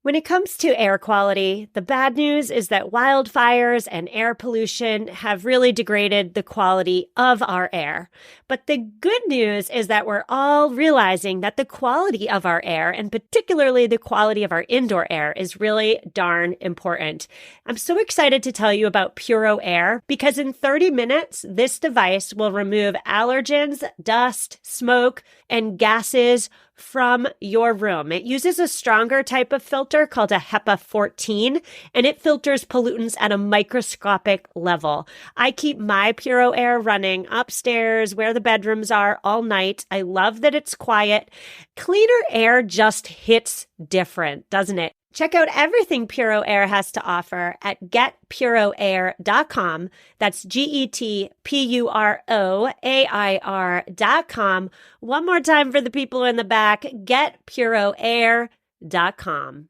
When it comes to air quality, the bad news is that wildfires and air pollution have really degraded the quality of our air. But the good news is that we're all realizing that the quality of our air, and particularly the quality of our indoor air, is really darn important. I'm so excited to tell you about Puro Air because in 30 minutes, this device will remove allergens, dust, smoke, and gases from your room. It uses a stronger type of filter called a HEPA 14, and it filters pollutants at a microscopic level. I keep my Puro Air running upstairs where the bedrooms are all night. I love that it's quiet. Cleaner air just hits different, doesn't it? Check out everything Puro Air has to offer at getpuroair.com. That's getpuroair.com. One more time for the people in the back, getpuroair.com.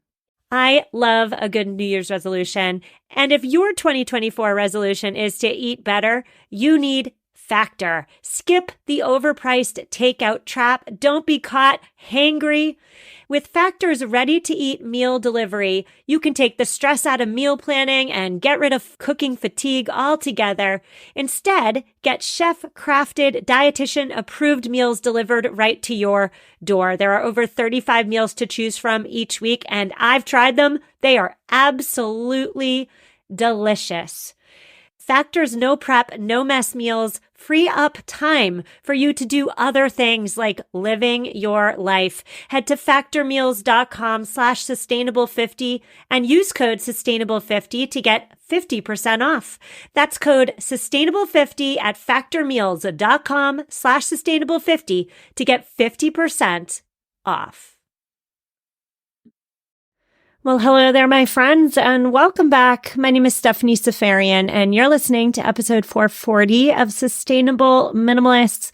I love a good New Year's resolution. And if your 2024 resolution is to eat better, you need Factor. Skip the overpriced takeout trap. Don't be caught hangry. With Factor's ready-to-eat meal delivery, you can take the stress out of meal planning and get rid of cooking fatigue altogether. Instead, get chef-crafted, dietitian-approved meals delivered right to your door. There are over 35 meals to choose from each week, and I've tried them. They are absolutely delicious. Factor's no prep, no mess meals free up time for you to do other things like living your life. Head to factormeals.com/sustainable50 and use code sustainable50 to get 50% off. That's code sustainable50 at factormeals.com/sustainable50 to get 50% off. Well, hello there, my friends, and welcome back. My name is Stephanie Safarian, and you're listening to episode 440 of Sustainable Minimalists.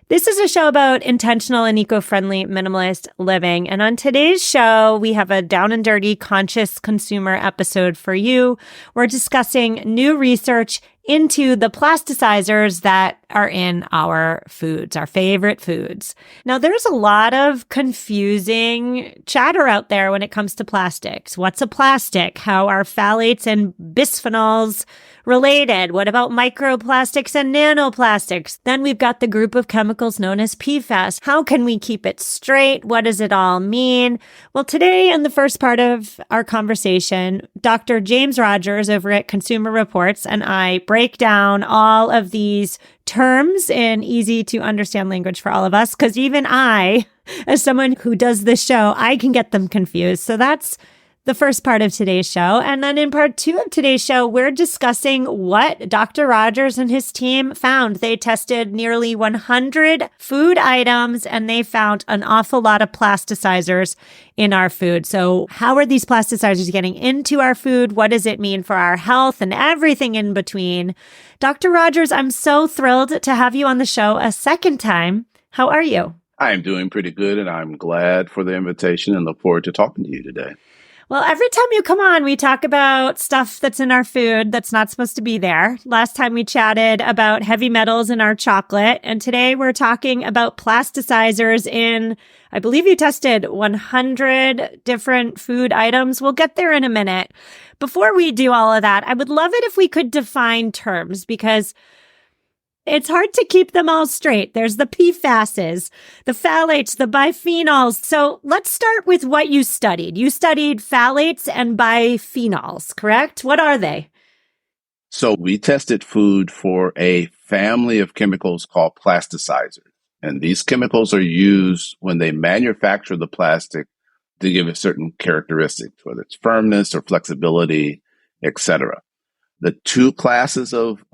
This is a show about intentional and eco-friendly minimalist living. And on today's show, we have a down and dirty conscious consumer episode for you. We're discussing new research into the plasticizers that are in our foods, our favorite foods. Now, there's a lot of confusing chatter out there when it comes to plastics. What's a plastic? How are phthalates and bisphenols related? What about microplastics and nanoplastics? Then we've got the group of chemicals known as PFAS. How can we keep it straight? What does it all mean? Well, today in the first part of our conversation, Dr. James Rogers over at Consumer Reports and I break down all of these terms in easy to understand language for all of us, because even I, as someone who does this show, I can get them confused. So that's the first part of today's show. And then in part two of today's show, we're discussing what Dr. Rogers and his team found. They tested nearly 100 food items and they found an awful lot of plasticizers in our food. So how are these plasticizers getting into our food? What does it mean for our health and everything in between? Dr. Rogers, I'm so thrilled to have you on the show a second time. How are you? I am doing pretty good, and I'm glad for the invitation and look forward to talking to you today. Well, every time you come on, we talk about stuff that's in our food that's not supposed to be there. Last time we chatted about heavy metals in our chocolate, and today we're talking about plasticizers in, I believe you tested 100 different food items. We'll get there in a minute. Before we do all of that, I would love it if we could define terms, because it's hard to keep them all straight. There's the PFASs, the phthalates, the bisphenols. So let's start with what you studied. You studied phthalates and bisphenols, correct? What are they? So we tested food for a family of chemicals called plasticizers. And these chemicals are used when they manufacture the plastic to give it certain characteristics, whether it's firmness or flexibility, etc. The two classes of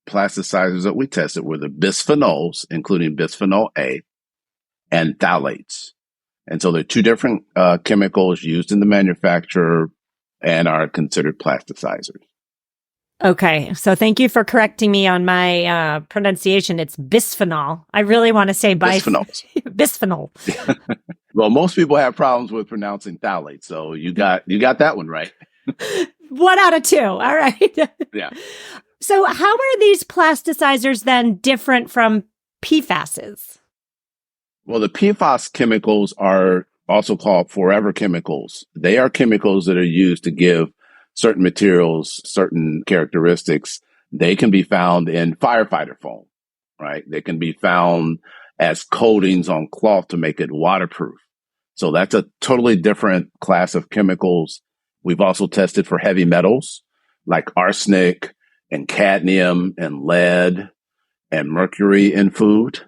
plasticizers that we tested were the bisphenols, including bisphenol A, and phthalates. And so they're two different chemicals used in the manufacture and are considered plasticizers. Okay, so thank you for correcting me on my pronunciation. It's bisphenol. I really want to say bisphenols. Bisphenol. Well, most people have problems with pronouncing phthalates, so you got that one right. 1 out of 2. All right. Yeah. So how are these plasticizers then different from PFASs? Well, the PFAS chemicals are also called forever chemicals. They are chemicals that are used to give certain materials certain characteristics. They can be found in firefighter foam, right? They can be found as coatings on cloth to make it waterproof. So that's a totally different class of chemicals. We've also tested for heavy metals like arsenic and cadmium and lead and mercury in food.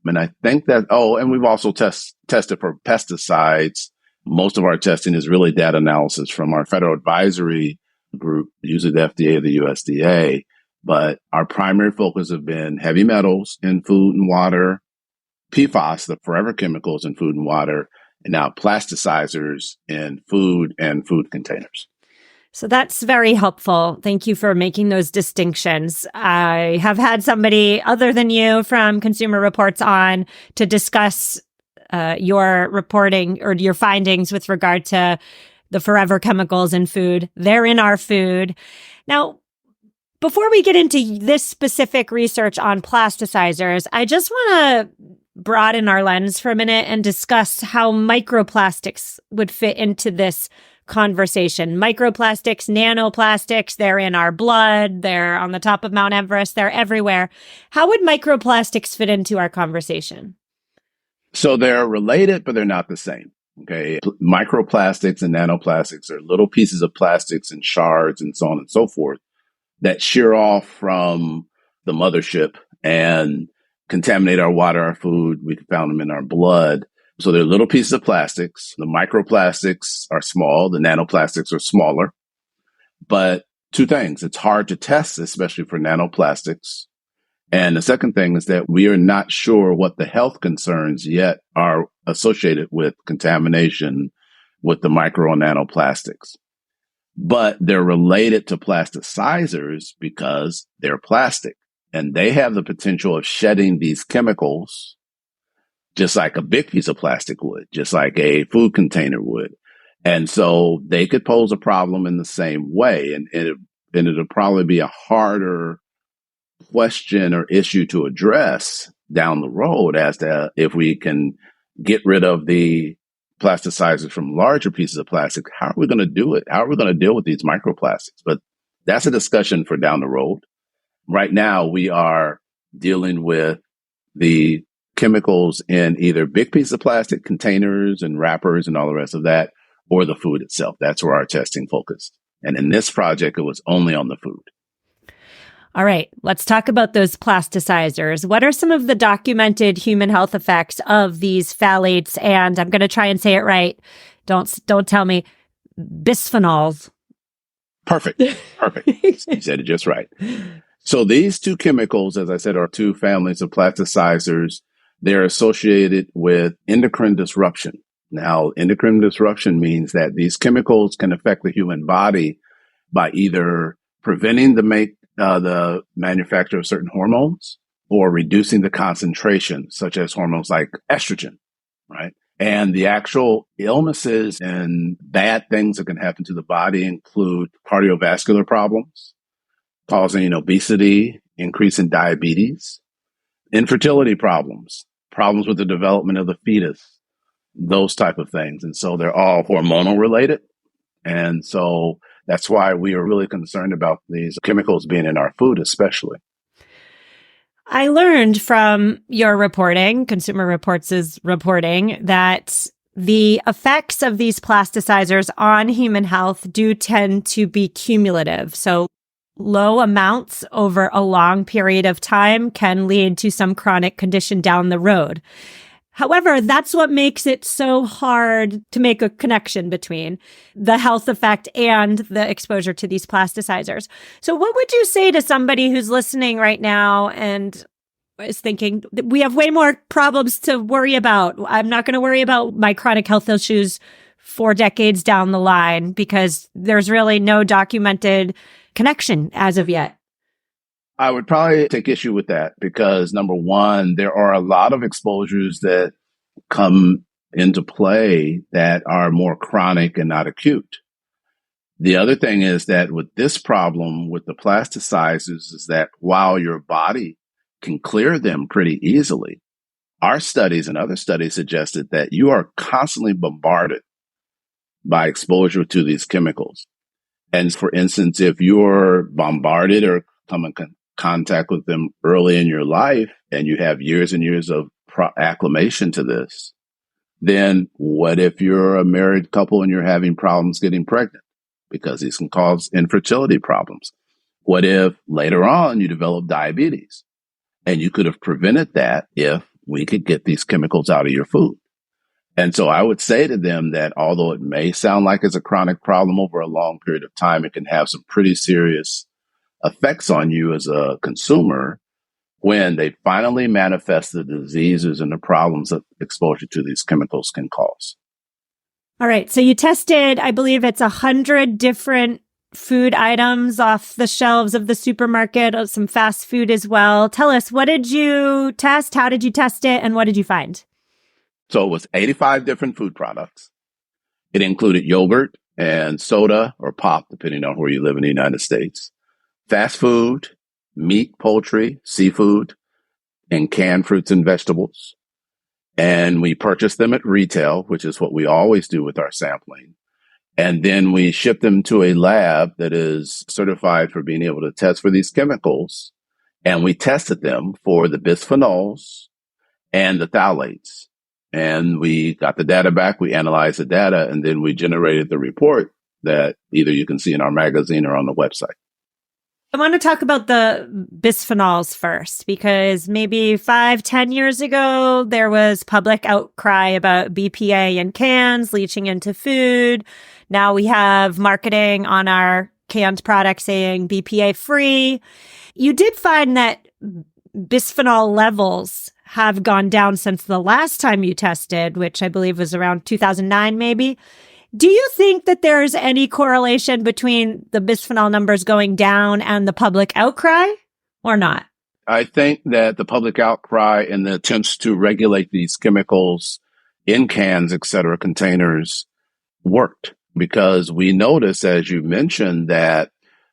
And I think that, and we've also tested for pesticides. Most of our testing is really data analysis from our federal advisory group, usually the FDA or the USDA. But our primary focus have been heavy metals in food and water, PFAS, the forever chemicals in food and water, and now plasticizers in food and food containers. So that's very helpful. Thank you for making those distinctions. I have had somebody other than you from Consumer Reports on to discuss your reporting or your findings with regard to the forever chemicals in food. They're in our food. Now, before we get into this specific research on plasticizers, I just want to broaden our lens for a minute and discuss how microplastics would fit into this conversation. Microplastics, nanoplastics, they're in our blood, they're on the top of Mount Everest, they're everywhere. How would microplastics fit into our conversation? So they're related, but they're not the same. Okay. Microplastics and nanoplastics are little pieces of plastics and shards and so on and so forth that shear off from the mothership and contaminate our water, our food. We found them in our blood. So they're little pieces of plastics. The microplastics are small. The nanoplastics are smaller. But two things, it's hard to test, especially for nanoplastics. And the second thing is that we are not sure what the health concerns yet are associated with contamination with the micro and nanoplastics. But they're related to plasticizers because they're plastic and they have the potential of shedding these chemicals just like a big piece of plastic would, just like a food container would. And so they could pose a problem in the same way. And it'll probably be a harder question or issue to address down the road as to if we can get rid of the plasticizers from larger pieces of plastic. How are we going to do it? How are we going to deal with these microplastics? But that's a discussion for down the road. Right now, we are dealing with the chemicals in either big pieces of plastic, containers and wrappers and all the rest of that, or the food itself. That's where our testing focused. And in this project, it was only on the food. All right, let's talk about those plasticizers. What are some of the documented human health effects of these phthalates? And I'm going to try and say it right. Don't tell me bisphenols. Perfect. You said it just right. So these two chemicals, as I said, are two families of plasticizers. They're associated with endocrine disruption. Now, endocrine disruption means that these chemicals can affect the human body by either preventing the manufacture of certain hormones or reducing the concentration, such as hormones like estrogen, right? And the actual illnesses and bad things that can happen to the body include cardiovascular problems, causing obesity, increase in diabetes, infertility problems with the development of the fetus, those type of things. And so they're all hormonal related. And so that's why we are really concerned about these chemicals being in our food, especially. I learned from your reporting, Consumer Reports' reporting, that the effects of these plasticizers on human health do tend to be cumulative. So low amounts over a long period of time can lead to some chronic condition down the road. However, that's what makes it so hard to make a connection between the health effect and the exposure to these plasticizers. So what would you say to somebody who's listening right now and is thinking, we have way more problems to worry about. I'm not going to worry about my chronic health issues 4 decades down the line because there's really no documented connection as of yet. I would probably take issue with that because, number one, there are a lot of exposures that come into play that are more chronic and not acute. The other thing is that with this problem with the plasticizers is that while your body can clear them pretty easily, our studies and other studies suggested that you are constantly bombarded by exposure to these chemicals. And for instance, if you're bombarded or come in contact with them early in your life and you have years and years of acclimation to this, then what if you're a married couple and you're having problems getting pregnant? Because these can cause infertility problems. What if later on you develop diabetes? And you could have prevented that if we could get these chemicals out of your food. And so I would say to them that although it may sound like it's a chronic problem over a long period of time, it can have some pretty serious effects on you as a consumer when they finally manifest the diseases and the problems that exposure to these chemicals can cause. All right. So you tested, I believe it's 100 different food items off the shelves of the supermarket, some fast food as well. Tell us, what did you test? How did you test it? And what did you find? So it was 85 different food products. It included yogurt and soda or pop, depending on where you live in the United States, fast food, meat, poultry, seafood, and canned fruits and vegetables. And we purchased them at retail, which is what we always do with our sampling. And then we ship them to a lab that is certified for being able to test for these chemicals. And we tested them for the bisphenols and the phthalates. And we got the data back, we analyzed the data, and then we generated the report that either you can see in our magazine or on the website. I want to talk about the bisphenols first, because maybe 5-10 years ago, there was public outcry about BPA in cans leaching into food. Now we have marketing on our canned product saying BPA free. You did find that bisphenol levels have gone down since the last time you tested, which I believe was around 2009, maybe. Do you think that there's any correlation between the bisphenol numbers going down and the public outcry or not? I think that the public outcry and the attempts to regulate these chemicals in cans, et cetera, containers worked, because we noticed, as you mentioned, that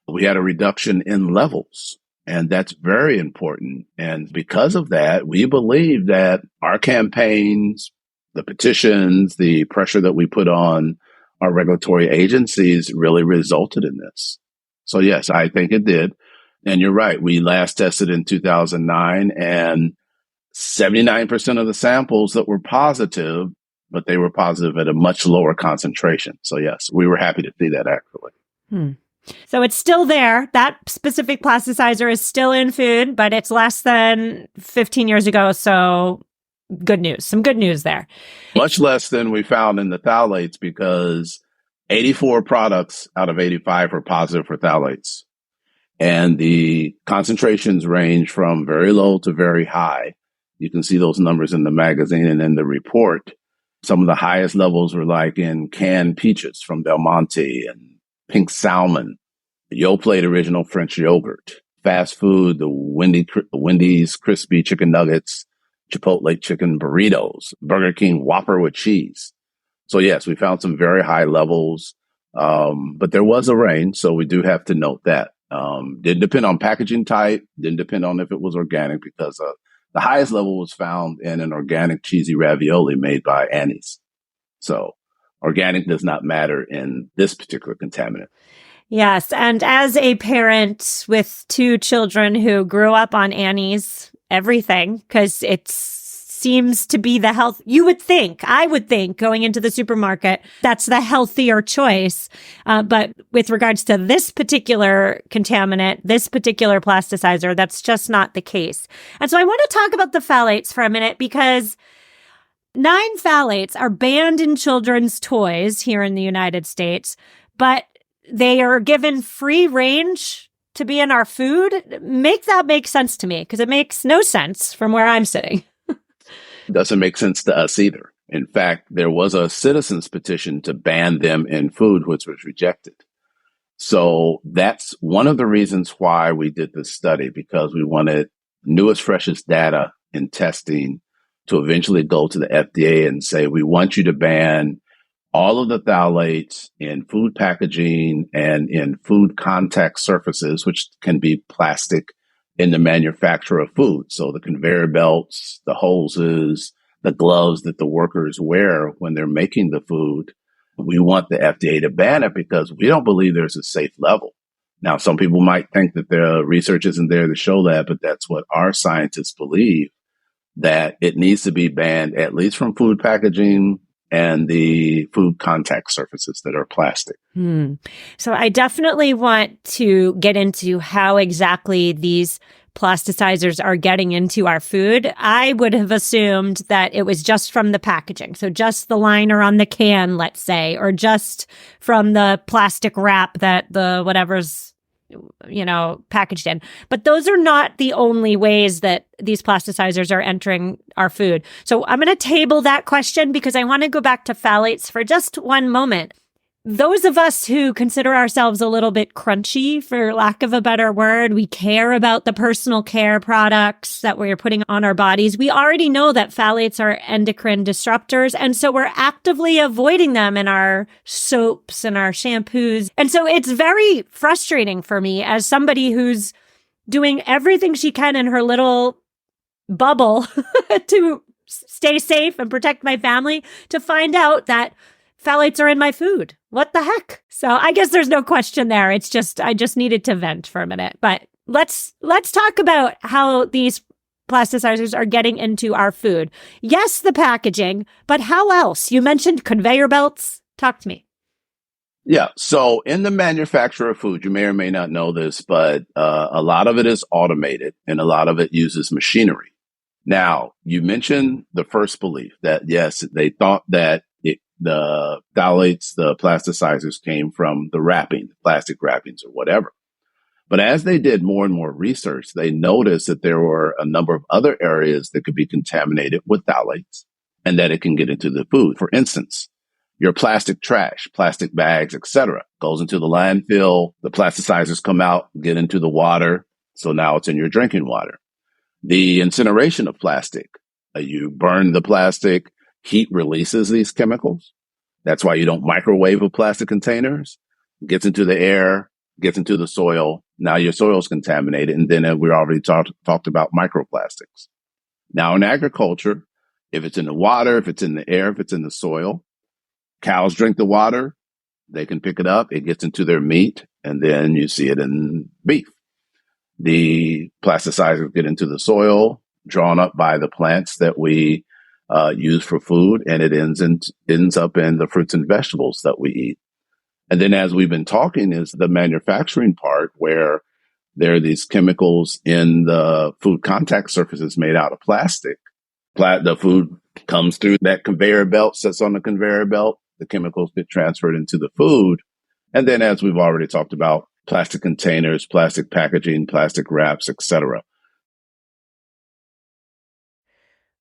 we had a reduction in levels. And that's very important. And because of that, we believe that our campaigns, the petitions, the pressure that we put on our regulatory agencies really resulted in this. So yes, I think it did. And you're right. We last tested in 2009 and 79% of the samples that were positive, but they were positive at a much lower concentration. So yes, we were happy to see that actually. So it's still there. That specific plasticizer is still in food, but it's less than 15 years ago. So good news. Some good news there. Much less than we found in the phthalates, because 84 products out of 85 were positive for phthalates. And the concentrations range from very low to very high. You can see those numbers in the magazine and in the report. Some of the highest levels were like in canned peaches from Del Monte and pink salmon, Yoplait original French yogurt, fast food, the Wendy's crispy chicken nuggets, Chipotle chicken burritos, Burger King Whopper with cheese. So yes, we found some very high levels, but there was a range. So we do have to note that. Didn't depend on packaging type, didn't depend on if it was organic, because the highest level was found in an organic cheesy ravioli made by Annie's. So organic does not matter in this particular contaminant. Yes. And as a parent with 2 children who grew up on Annie's everything, because it seems to be the health, I would think going into the supermarket, that's the healthier choice. But with regards to this particular contaminant, this particular plasticizer, that's just not the case. And so I want to talk about the phthalates for a minute, because 9 phthalates are banned in children's toys here in the United States, but they are given free range to be in our food. Make that make sense to me, because it makes no sense from where I'm sitting. It doesn't make sense to us either. In fact, there was a citizens petition to ban them in food, which was rejected. So that's one of the reasons why we did this study, because we wanted newest, freshest data in testing to eventually go to the FDA and say, we want you to ban all of the phthalates in food packaging and in food contact surfaces, which can be plastic in the manufacture of food. So the conveyor belts, the hoses, the gloves that the workers wear when they're making the food. We want the FDA to ban it because we don't believe there's a safe level. Now, some people might think that the research isn't there to show that, but that's what our scientists believe, that it needs to be banned, at least from food packaging and the food contact surfaces that are plastic. So I definitely want to get into how exactly these plasticizers are getting into our food. I would have assumed that it was just from the packaging. So just the liner on the can, let's say, or just from the plastic wrap that the whatever's packaged in. But those are not the only ways that these plasticizers are entering our food. So I'm going to table that question because I want to go back to phthalates for just one moment. Those of us who consider ourselves a little bit crunchy, for lack of a better word, we care about the personal care products that we're putting on our bodies. We already know that phthalates are endocrine disruptors. And so we're actively avoiding them in our soaps and our shampoos. And so it's very frustrating for me as somebody who's doing everything she can in her little bubble to stay safe and protect my family to find out that phthalates are in my food. What the heck? So I guess there's no question there. It's just, I just needed to vent for a minute. But let's talk about how these plasticizers are getting into our food. Yes, the packaging, but how else? You mentioned conveyor belts. Talk to me. Yeah. So in the manufacture of food, you may or may not know this, but a lot of it is automated and a lot of it uses machinery. Now, you mentioned the first belief that, yes, they thought that the phthalates, the plasticizers came from the wrapping, plastic wrappings or whatever. But as they did more and more research, they noticed that there were a number of other areas that could be contaminated with phthalates and that it can get into the food. For instance, your plastic trash, plastic bags, etc., goes into the landfill. The plasticizers come out, get into the water. So now it's in your drinking water. The incineration of plastic, you burn the plastic, heat releases these chemicals. That's why you don't microwave with plastic containers. It gets into the air, gets into the soil. Now your soil is contaminated. And then we already talked about microplastics. Now in agriculture, if it's in the water, if it's in the air, if it's in the soil, cows drink the water, they can pick it up. It gets into their meat, and then you see it in beef. The plasticizers get into the soil, drawn up by the plants that we use for food, and it ends up in the fruits and vegetables that we eat. And then as we've been talking is the manufacturing part where there are these chemicals in the food contact surfaces made out of plastic. The food comes through that conveyor belt, sits on the conveyor belt. The chemicals get transferred into the food. And then as we've already talked about, plastic containers, plastic packaging, plastic wraps, etc.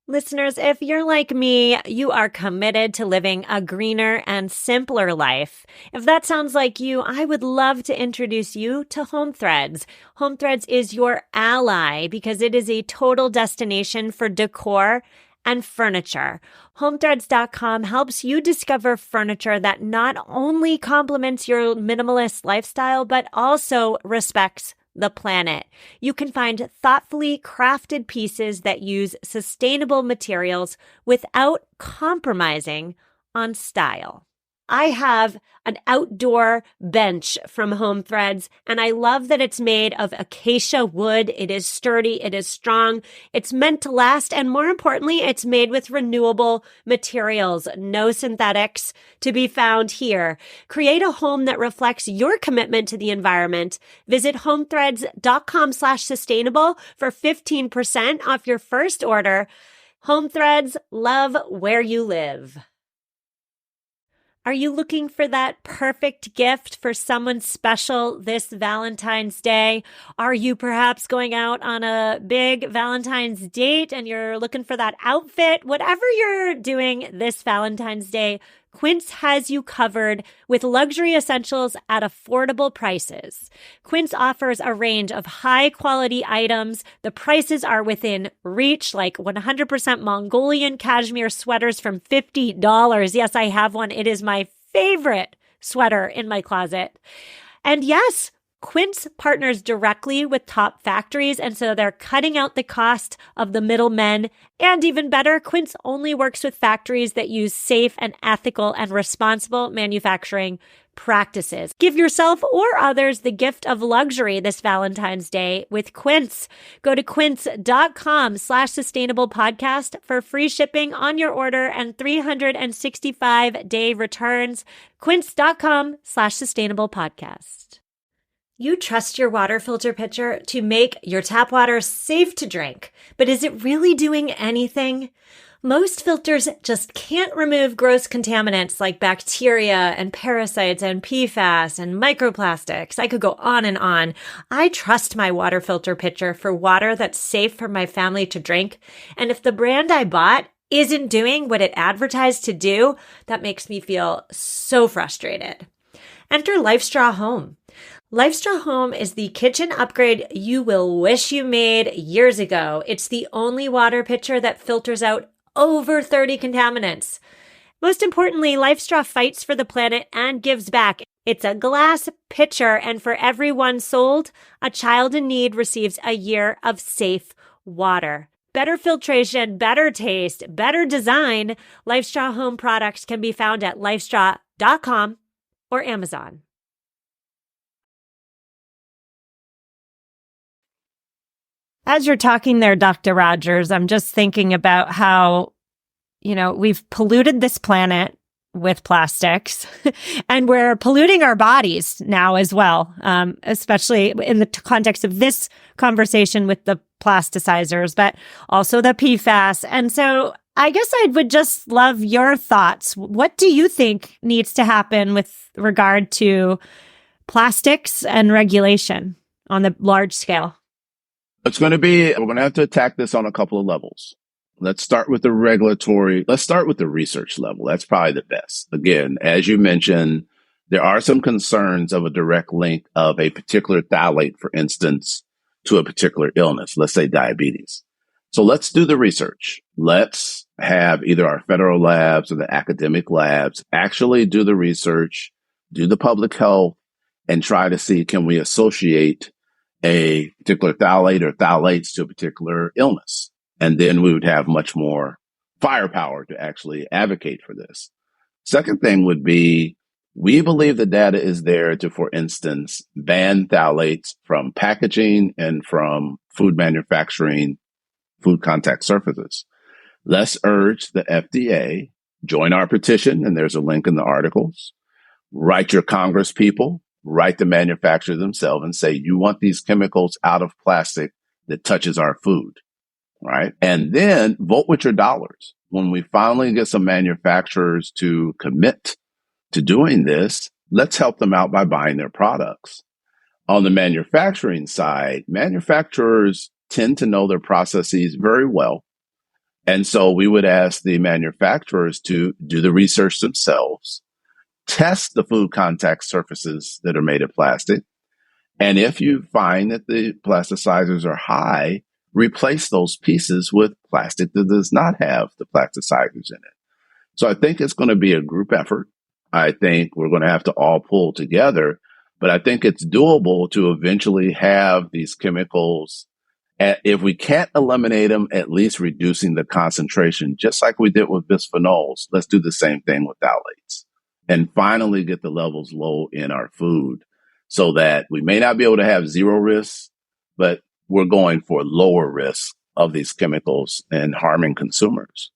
Listeners, if you're like me, you are committed to living a greener and simpler life. If that sounds like you, I would love to introduce you to Home Threads. Home Threads is your ally because it is a total destination for decor and furniture. HomeThreads.com helps you discover furniture that not only complements your minimalist lifestyle, but also respects the planet. You can find thoughtfully crafted pieces that use sustainable materials without compromising on style. I have an outdoor bench from Home Threads, and I love that it's made of acacia wood. It is sturdy. It is strong. It's meant to last. And more importantly, it's made with renewable materials. No synthetics to be found here. Create a home that reflects your commitment to the environment. Visit homethreads.com/sustainable for 15% off your first order. Home Threads, love where you live. Are you looking for that perfect gift for someone special this Valentine's Day? Are you perhaps going out on a big Valentine's date and you're looking for that outfit? Whatever you're doing this Valentine's Day, Quince has you covered with luxury essentials at affordable prices. Quince offers a range of high-quality items. The prices are within reach, like 100% Mongolian cashmere sweaters from $50. Yes, I have one. It is my favorite sweater in my closet. And yes, Quince partners directly with top factories, and so they're cutting out the cost of the middlemen. And even better, Quince only works with factories that use safe and ethical and responsible manufacturing practices. Give yourself or others the gift of luxury this Valentine's Day with Quince. Go to quince.com/sustainable podcast for free shipping on your order and 365-day returns. Quince.com/sustainable podcast. You trust your water filter pitcher to make your tap water safe to drink, but is it really doing anything? Most filters just can't remove gross contaminants like bacteria and parasites and PFAS and microplastics. I could go on and on. I trust my water filter pitcher for water that's safe for my family to drink. And if the brand I bought isn't doing what it advertised to do, that makes me feel so frustrated. Enter LifeStraw Home. LifeStraw Home is the kitchen upgrade you will wish you made years ago. It's the only water pitcher that filters out over 30 contaminants. Most importantly, LifeStraw fights for the planet and gives back. It's a glass pitcher, and for every one sold, a child in need receives a year of safe water. Better filtration, better taste, better design. LifeStraw Home products can be found at lifestraw.com or Amazon. As you're talking there, Dr. Rogers, I'm just thinking about how, we've polluted this planet with plastics and we're polluting our bodies now as well, especially in the context of this conversation with the plasticizers, but also the PFAS. And so I guess I would just love your thoughts. What do you think needs to happen with regard to plastics and regulation on the large scale? We're going to have to attack this on a couple of levels. Let's start with the research level. That's probably the best. Again, as you mentioned, there are some concerns of a direct link of a particular phthalate, for instance, to a particular illness, let's say diabetes. So let's do the research. Let's have either our federal labs or the academic labs actually do the research, do the public health, and try to see, can we associate a particular phthalate or phthalates to a particular illness? And then we would have much more firepower to actually advocate for this. Second thing would be, we believe the data is there to, for instance, ban phthalates from packaging and from food manufacturing, food contact surfaces. Let's urge the FDA, join our petition, and there's a link in the articles. Write your Congress people, write the manufacturer themselves and say, you want these chemicals out of plastic that touches our food, right? And then vote with your dollars. When we finally get some manufacturers to commit to doing this, let's help them out by buying their products. On the manufacturing side, manufacturers tend to know their processes very well. And so we would ask the manufacturers to do the research themselves, test the food contact surfaces that are made of plastic. And if you find that the plasticizers are high, replace those pieces with plastic that does not have the plasticizers in it. So I think it's going to be a group effort. I think we're going to have to all pull together, but I think it's doable to eventually have these chemicals. If we can't eliminate them, at least reducing the concentration, just like we did with bisphenols. Let's do the same thing with phthalates. And finally get the levels low in our food so that we may not be able to have zero risk, but we're going for lower risk of these chemicals and harming consumers.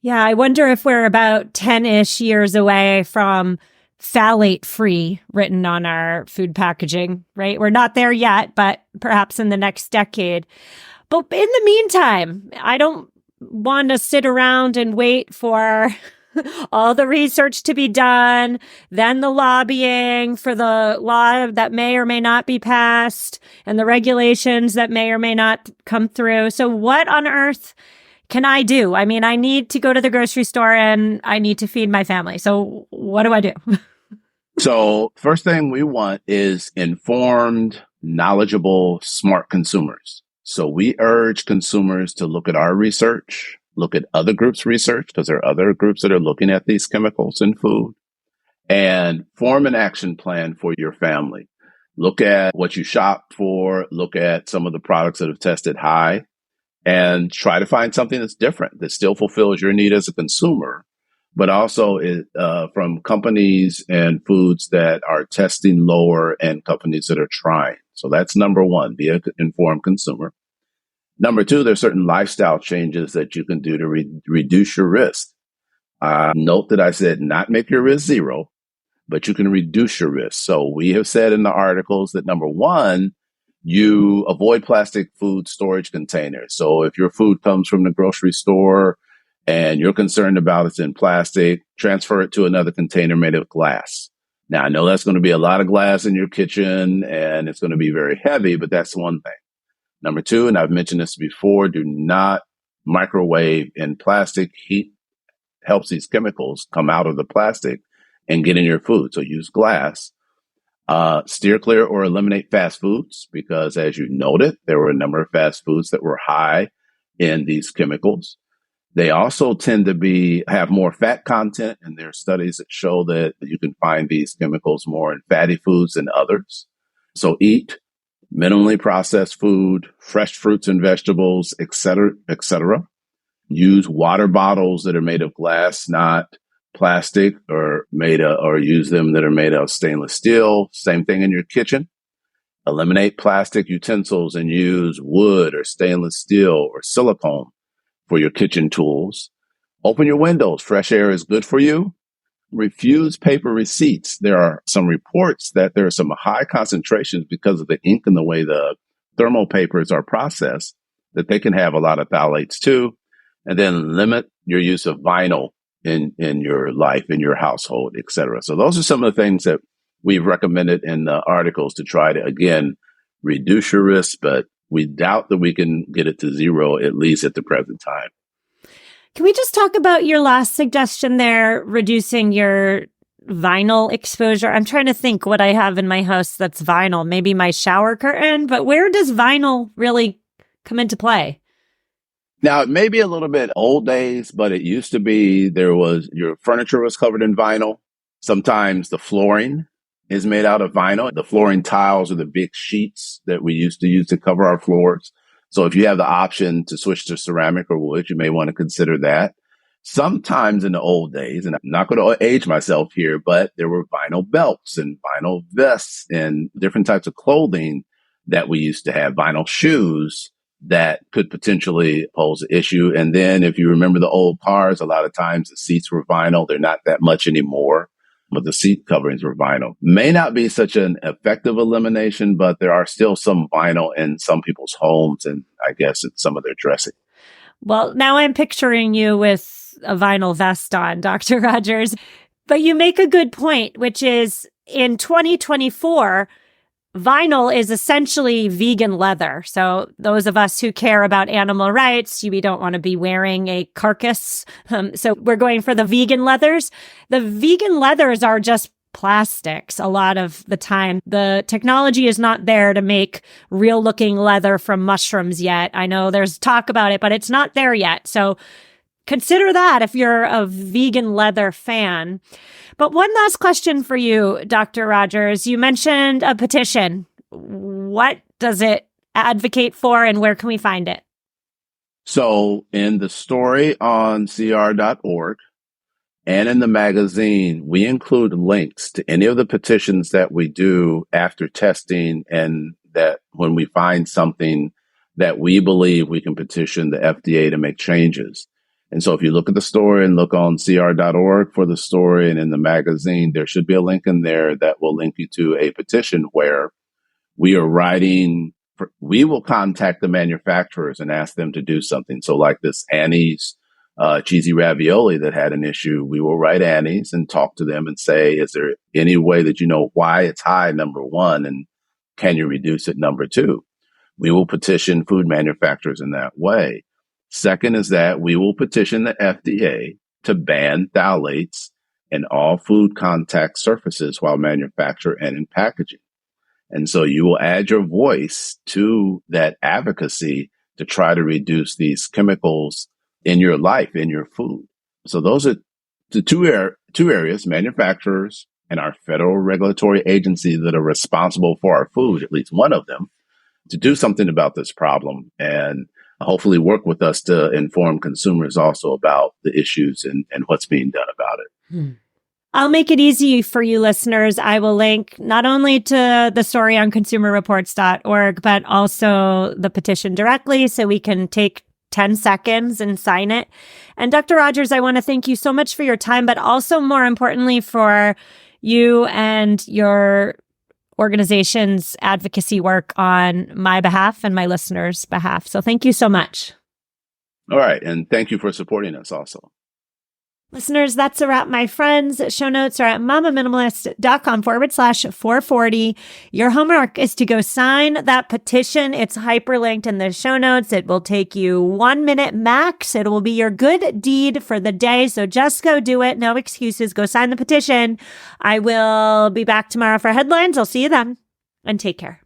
Yeah, I wonder if we're about 10-ish years away from phthalate free written on our food packaging, right? We're not there yet, but perhaps in the next decade. But in the meantime, I don't want to sit around and wait for all the research to be done, then the lobbying for the law that may or may not be passed, and the regulations that may or may not come through. So what on earth can I do? I mean, I need to go to the grocery store and I need to feed my family. So what do I do? So first thing we want is informed, knowledgeable, smart consumers. So we urge consumers to look at our research, look at other groups' research, because there are other groups that are looking at these chemicals in food, and form an action plan for your family. look at what you shop for, look at some of the products that have tested high, and try to find something that's different, that still fulfills your need as a consumer, but also from companies and foods that are testing lower and companies that are trying. So that's number one, be an informed consumer. Number two, there's certain lifestyle changes that you can do to reduce your risk. Note that I said not make your risk zero, but you can reduce your risk. So we have said in the articles that number one, you avoid plastic food storage containers. So if your food comes from the grocery store and you're concerned about it's in plastic, transfer it to another container made of glass. Now, I know that's going to be a lot of glass in your kitchen and it's going to be very heavy, but that's one thing. Number two, and I've mentioned this before, do not microwave in plastic. Heat helps these chemicals come out of the plastic and get in your food. So use glass. Steer clear or eliminate fast foods because, as you noted, there were a number of fast foods that were high in these chemicals. They also tend to have more fat content, and there are studies that show that you can find these chemicals more in fatty foods than others. So eat minimally processed food, fresh fruits and vegetables, et cetera, et cetera. Use water bottles that are made of glass, not plastic, or use them that are made of stainless steel. Same thing in your kitchen. Eliminate plastic utensils and use wood or stainless steel or silicone for your kitchen tools. Open your windows. Fresh air is good for you. Refuse paper receipts. There are some reports that there are some high concentrations because of the ink and the way the thermal papers are processed, that they can have a lot of phthalates too. And then limit your use of vinyl in your life, in your household, et cetera. So those are some of the things that we've recommended in the articles to try to, again, reduce your risk, but we doubt that we can get it to zero, at least at the present time. Can we just talk about your last suggestion there, reducing your vinyl exposure? I'm trying to think what I have in my house that's vinyl, maybe my shower curtain, but where does vinyl really come into play? Now, it may be a little bit old days, but it used to be your furniture was covered in vinyl. Sometimes the flooring is made out of vinyl. The flooring tiles are the big sheets that we used to use to cover our floors. So if you have the option to switch to ceramic or wood, you may want to consider that. Sometimes in the old days, and I'm not going to age myself here, but there were vinyl belts and vinyl vests and different types of clothing that we used to have, vinyl shoes that could potentially pose an issue. And then if you remember the old cars, a lot of times the seats were vinyl. They're not that much anymore, but the seat coverings were vinyl. May not be such an effective elimination, but there are still some vinyl in some people's homes and I guess in some of their dressing. Well, now I'm picturing you with a vinyl vest on, Dr. Rogers. But you make a good point, which is in 2024, vinyl is essentially vegan leather. So those of us who care about animal rights, we don't want to be wearing a carcass. So we're going for the vegan leathers. The vegan leathers are just plastics a lot of the time. The technology is not there to make real looking leather from mushrooms yet. I know there's talk about it, but it's not there yet. So consider that if you're a vegan leather fan. But one last question for you, Dr. Rogers. You mentioned a petition. What does it advocate for and where can we find it? So in the story on cr.org and in the magazine, we include links to any of the petitions that we do after testing, and that when we find something that we believe we can petition the FDA to make changes. And so if you look at the story and look on cr.org for the story, and in the magazine, there should be a link in there that will link you to a petition where we will contact the manufacturers and ask them to do something. So like this Annie's cheesy ravioli that had an issue, we will write Annie's and talk to them and say, is there any way that you know why it's high, number one, and can you reduce it, number two? We will petition food manufacturers in that way. Second is that we will petition the FDA to ban phthalates in all food contact surfaces while manufacture and in packaging. And so you will add your voice to that advocacy to try to reduce these chemicals in your life, in your food. So those are the two areas, manufacturers and our federal regulatory agencies that are responsible for our food, at least one of them, to do something about this problem and hopefully work with us to inform consumers also about the issues and what's being done about it. I'll make it easy for you listeners. I will link not only to the story on consumerreports.org, but also the petition directly so we can take 10 seconds and sign it. And Dr. Rogers, I want to thank you so much for your time, but also more importantly for you and your organization's advocacy work on my behalf and my listeners' behalf. So thank you so much. All right. And thank you for supporting us also. Listeners, that's a wrap, my friends. Show notes are at mamaminimalist.com/440. Your homework is to go sign that petition. It's hyperlinked in the show notes. It will take you 1 minute max. It will be your good deed for the day. So just go do it. No excuses. Go sign the petition. I will be back tomorrow for headlines. I'll see you then, and take care.